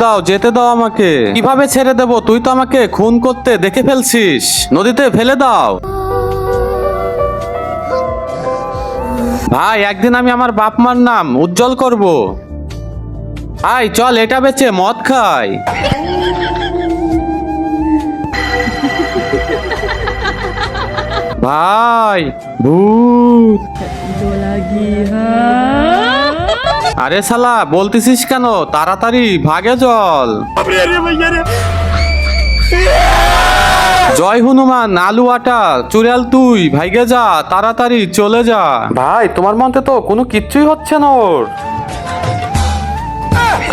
দাও, যেতে দাও আমাকে। কিভাবে ছেড়ে দেব? তুই তো আমাকে খুন করতে দেখে ফেলছিস। নদীতে ফেলে দাও। ভাই, একদিন আমি আমার বাপ মার নাম উজ্জ্বল করব। ভাই চল, এটা বেচে মদ খাই। ভাই, ভূত। আরে শালা, বলতেছিস কেন? তাড়াতাড়ি ভাগে চল। জয় হনুমান, আলু আটা চুড়াল, তুই ভাইগে যা, তাড়াতাড়ি চলে যা। ভাই, তোমার মতে তো কোনো কিচ্ছুই হচ্ছে না ওর।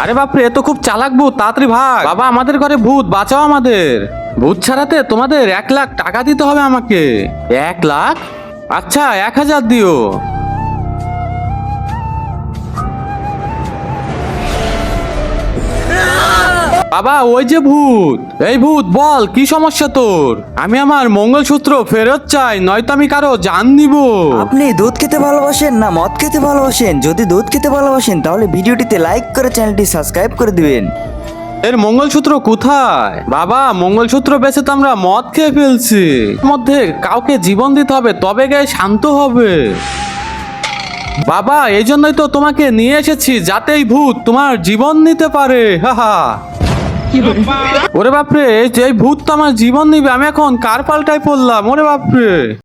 আরে বাপরে, এ তো খুব চালাক ভূত, তাড়াতাড়ি ভাগ। বাবা, আমাদের ঘরে ভূত, বাঁচাও আমাদের। ভূত ছাড়াতে তোমাদের 1,00,000 টাকা দিতে হবে আমাকে। 1,00,000? আচ্ছা, 1,000 দিও। বাবা, ওই যে ভূত। এই ভূত, বল কি সমস্যা তোর? আমি আমার মঙ্গলসূত্র ফেরত চাই, নয়তো আমি কারো জান নিব। আপনি দুধ খেতে ভালোবাসেন না মদ খেতে ভালোবাসেন? যদি দুধ খেতে ভালোবাসেন তাহলে ভিডিওটিতে লাইক করে চ্যানেলটি সাবস্ক্রাইব করে দিবেন। এর মঙ্গলসূত্র কোথায়? বাবা, মঙ্গলসূত্র বেচে তো আমরা মদ খেয়ে ফেলছি। এর মধ্যে কাউকে জীবন দিতে হবে, তবে গায়ে শান্ত হবে। বাবা, এই জন্যই তো তোমাকে নিয়ে এসেছি, যাতে এই ভূত তোমার জীবন নিতে পারে। হাহা। ওরে বাপরে, এই ভূত তো আমার জীবন নিবে। আমি এখন কার পাল্টায় পড়লাম? ওরে বাপরে।